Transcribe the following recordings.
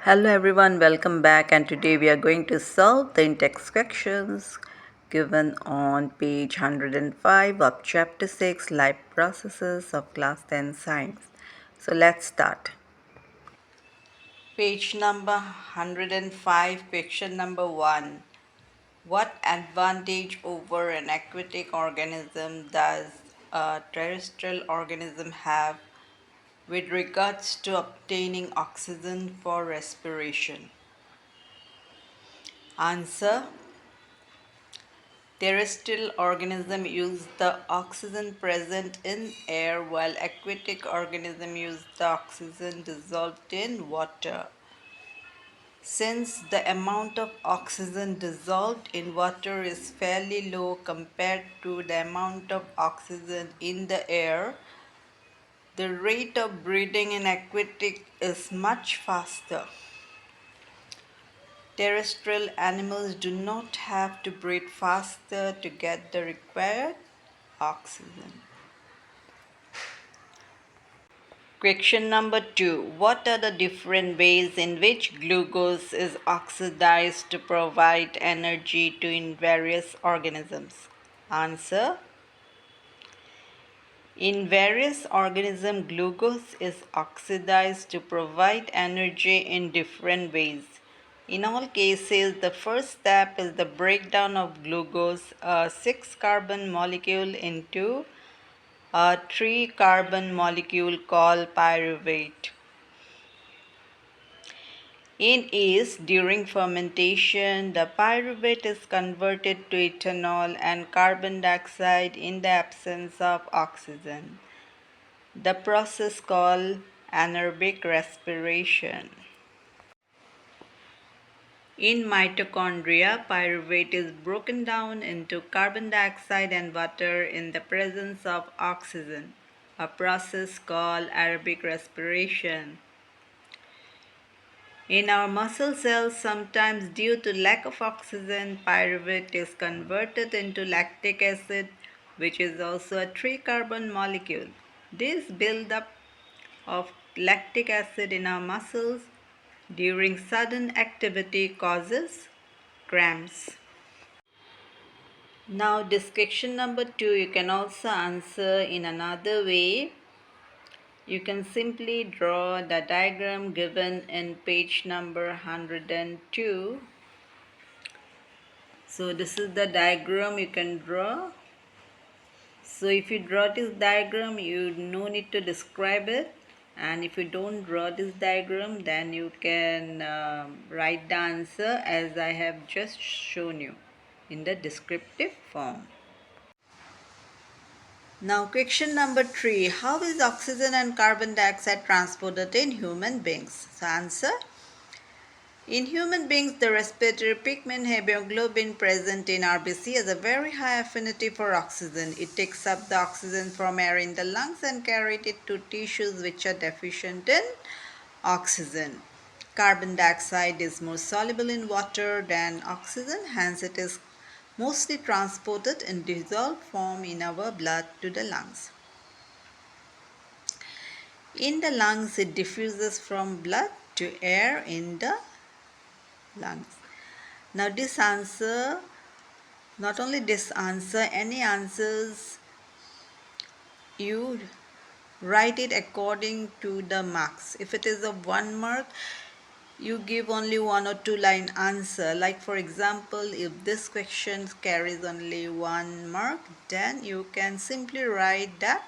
Hello everyone, welcome back, and today we are going to solve the Intext questions given on page 105 of chapter 6 Life Processes of class 10 Science. So let's start. Page number 105, question number 1. What advantage over an aquatic organism does a terrestrial organism have with regards to obtaining oxygen for respiration? Answer: terrestrial organisms use the oxygen present in air, while aquatic organisms use the oxygen dissolved in water. Since the amount of oxygen dissolved in water is fairly low compared to the amount of oxygen in the air, the rate of breathing in aquatic is much faster. Terrestrial animals do not have to breathe faster to get the required oxygen. Question number 2. What are the different ways in which glucose is oxidized to provide energy to in various organisms? Answer: in various organisms, glucose is oxidized to provide energy in different ways. In all cases, the first step is the breakdown of glucose, a 6-carbon molecule, into a 3-carbon molecule called pyruvate. In yeast, during fermentation, the pyruvate is converted to ethanol and carbon dioxide in the absence of oxygen. The process called anaerobic respiration. In mitochondria, pyruvate is broken down into carbon dioxide and water in the presence of oxygen, a process called aerobic respiration. In our muscle cells, sometimes due to lack of oxygen, pyruvate is converted into lactic acid, which is also a 3-carbon molecule. This buildup of lactic acid in our muscles during sudden activity causes cramps. Now, this question number 2 you can also answer in another way. You can simply draw the diagram given in page number 102. So this is the diagram you can draw. So if you draw this diagram, you no need to describe it, and if you don't draw this diagram, then you can write the answer as I have just shown you in the descriptive form. Now question number 3. How is oxygen and carbon dioxide transported in human beings? So answer: in human beings, the respiratory pigment hemoglobin present in RBC has a very high affinity for oxygen. It takes up the oxygen from air in the lungs and carries it to tissues which are deficient in oxygen. Carbon dioxide is more soluble in water than oxygen, hence it is mostly transported in dissolved form in our blood to the lungs. In the lungs, it diffuses from blood to air in the lungs. Now this answer, not only this answer, any answers you write it according to the marks. If it is of 1 mark, you give only 1 or 2 line answer. Like for example, if this question carries only 1 mark, then you can simply write that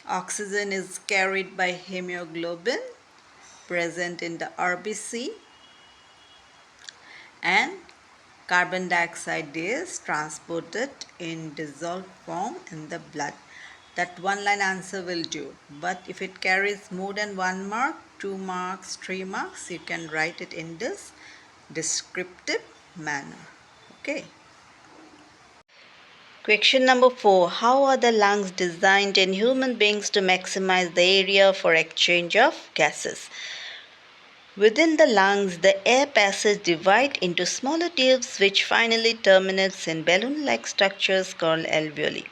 oxygen is carried by hemoglobin present in the RBC, and carbon dioxide is transported in dissolved form in the blood. That 1 line answer will do. But if it carries more than 1 mark, 2 marks, 3 marks, you can write it in this descriptive manner. Okay. Question number 4. How are the lungs designed in human beings to maximize the area for exchange of gases? Within the lungs, the air passage divides into smaller tubes which finally terminates in balloon-like structures called alveoli.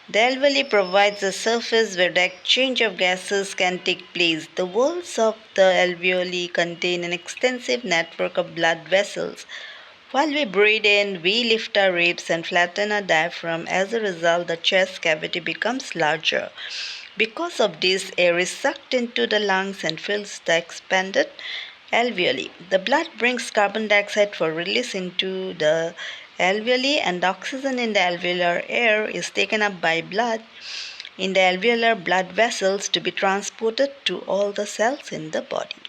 The alveoli provides a surface where the exchange of gases can take place. The walls of the alveoli contain an extensive network of blood vessels. While we breathe in, we lift our ribs and flatten our diaphragm. As a result, the chest cavity becomes larger. Because of this, air is sucked into the lungs and fills the expanded alveoli. The blood brings carbon dioxide for release into the alveoli, and the oxygen in the alveolar air is taken up by blood in the alveolar blood vessels to be transported to all the cells in the body.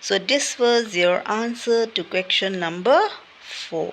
So this was your answer to question number 4.